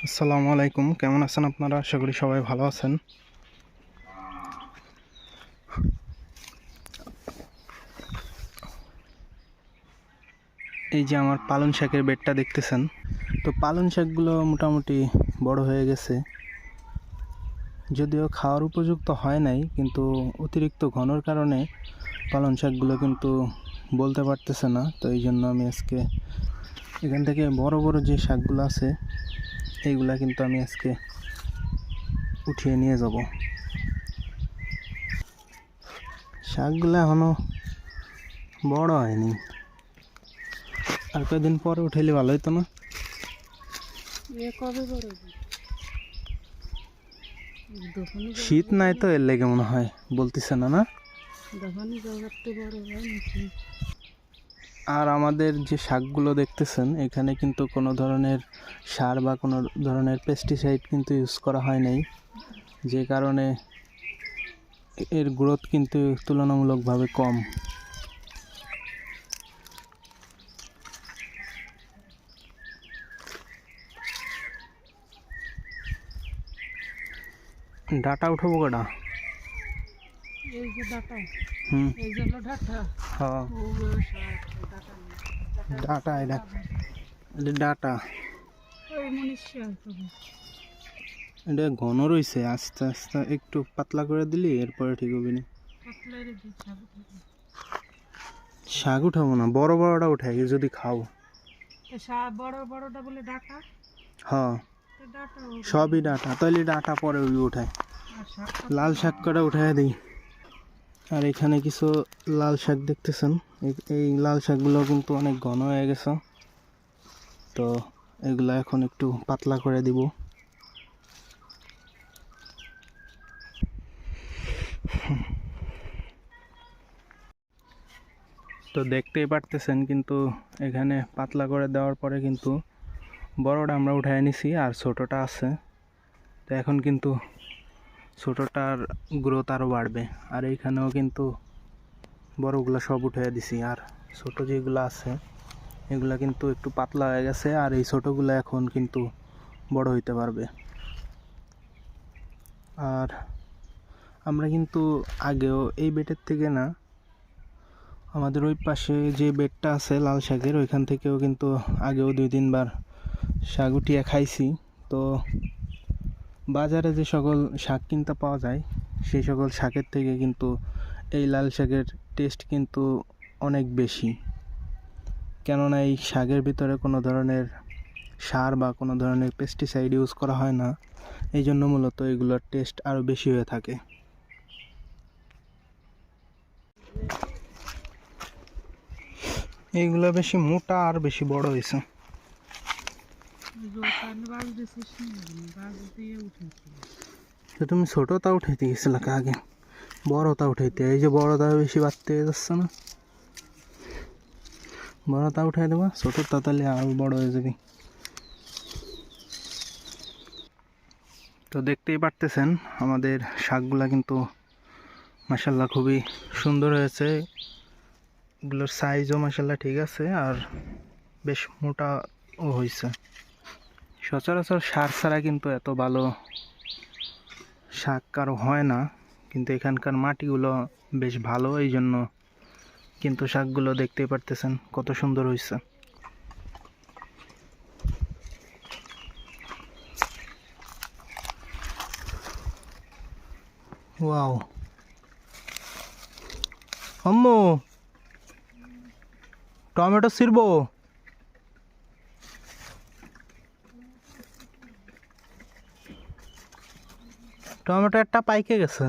আসসালামু আলাইকুম, কেমন আছেন আপনারা? আশা করি সবাই ভালো আছেন। এই যে আমার পালং শাকের বেডটা দেখতেছেন, তো পালং শাকগুলো মোটামুটি বড় হয়ে গেছে, যদিও খাওয়ার উপযুক্ত হয় নাই, কিন্তু অতিরিক্ত ঘনর কারণে পালং শাকগুলো কিন্তু বলতে পারতেছে না। তো এই জন্য আমি আজকে এখান থেকে বড় বড় যে শাকগুলো আছে এইগুলা কিন্তু আমি আজকে উঠিয়ে নিয়ে যাব। শাকগুলো এখনো বড় হয়নি, আর কয়েকদিন পরে উঠাইলে ভালো হতো না? শীত নাই তো, এর লেগে মনে হয় বলতেছে না। না, আর আমাদের যে শাকগুলো দেখতেছেন এখানে কিন্তু কোনো ধরনের সার বা কোনো ধরনের পেস্টিসাইড কিন্তু ইউজ করা হয় নাই, যে কারণে এর গ্রোথ কিন্তু তুলনামূলকভাবে কম। ডাটা উঠাবো কটা? এই যে ডাটা, হুম, এই যে হলো ডাটা। হ্যাঁ, ডাটা, এটা ডাটা। ওই মনীষা এটা ঘন রয়েছে, আস্তে আস্তে একটু পাতলা করে দিলি এরপরে ঠিক হবে না। পাতলারে দিয়ে খাবো। শাক উঠাবো না, বড় বড়টা উঠাই যদি খাও। বড় বড়টা বলে ডাটা। হ্যাঁ, ডাটা সবই ডাটা, তাহলে ডাটা পরে উঠায়। লাল শাক কটা উঠাই দিই। আর এখানে কিছু লাল শাক দেখতেছেন, এই লাল শাকগুলো কিন্তু অনেক ঘন হয়ে গেছে, তো এগুলো এখন একটু পাতলা করে দিব। তো দেখতেই পারতেছেন, কিন্তু এখানে পাতলা করে দেওয়ার পরে কিন্তু বড়টা আমরা উঠাই নিছি, আর ছোটটা আছে। তো এখন কিন্তু ছোটটার গ্রোথ আরও বাড়বে। আর এইখানেও কিন্তু বড়গুলো সব উঠিয়ে দিছি, আর ছোট যেগুলো আছে এগুলা কিন্তু একটু পাতলা হয়ে গেছে, আর এই ছোটোগুলো এখন কিন্তু বড় হইতে পারবে। আর আমরা কিন্তু আগেও এই বেডের থেকে না, আমাদের ওই পাশে যে বেডটা আছে লাল শাকের, ওইখান থেকেও কিন্তু আগেও 2-3 বার শাক উঠিয়ে খাইছি। তো বাজারে যে সকল শাক কিনতে পাওয়া যায় সেই সকল শাকের থেকে কিন্তু এই লাল শাকের টেস্ট কিন্তু অনেক বেশি, কেননা এই শাকের ভিতরে কোনো ধরনের সার বা কোনো ধরনের পেস্টিসাইড ইউজ করা হয় না, এই জন্য মূলত এগুলোর টেস্ট আরও বেশি হয়ে থাকে। এইগুলো বেশি মোটা আর বেশি বড় হয়েছে। তো তুমি ছোটটা উঠাইতে গেছিলে আগে, বড়টা উঠাইতে, এই যে বড়টা বেশি বাড়তে যাচ্ছে না, বড়টা উঠাই দেবা, ছোটটা তাহলে আরও বড় হয়ে যাবে। তো দেখতেই পারতেছেন আমাদের শাকগুলা কিন্তু মাশাল্লাহ খুবই সুন্দর হয়েছে, এগুলোর সাইজও মাশাল্লাহ ঠিক আছে, আর বেশ মোটাও হয়েছে। সচরাচর সার ছাড়া কিন্তু এত ভালো শাক কারো হয় না, কিন্তু এখানকার মাটিগুলো বেশ ভালো, এই জন্য কিন্তু শাকগুলো দেখতেই পারতেছেন কত সুন্দর হয়েছে। ওয়াও, আম্মু টমেটো ছিড়বো? টমেটো একটা পাইকে গেছে।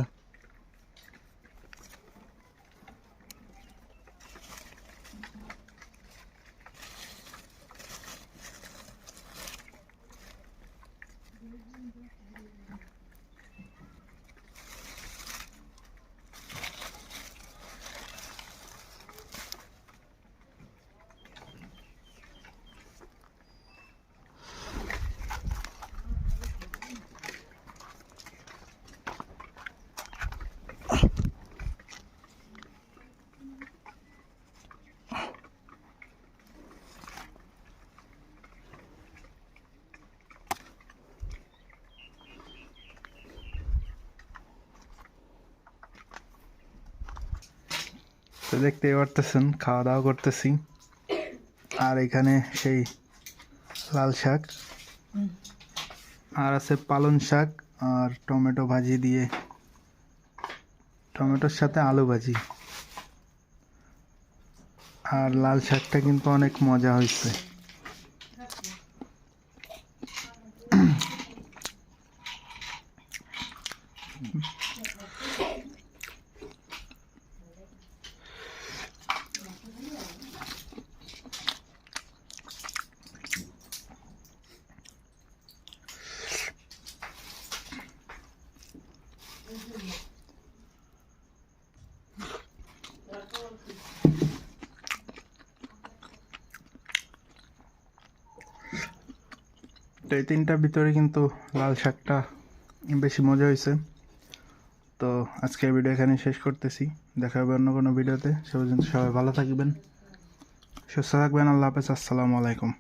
তো দেখতেই পারতেছেন খাওয়া দাওয়া করতেছি। আর এখানে সেই লাল শাক, আর আছে পালং শাক আর টমেটো ভাজি দিয়ে, টমেটোর সাথে আলু ভাজি। আর লাল শাকটা কিন্তু অনেক মজা হয়েছে। তো এই তিনটার ভিতরে কিন্তু লাল শাকটা বেশি মজা হয়েছে। তো আজকের ভিডিও এখানে শেষ করতেছি। দেখা হবে অন্য কোনো ভিডিওতে। সে পর্যন্ত সবাই ভালো থাকবেন, সুস্থ থাকবেন। আল্লাহ হাফেজ। আসসালামু আলাইকুম।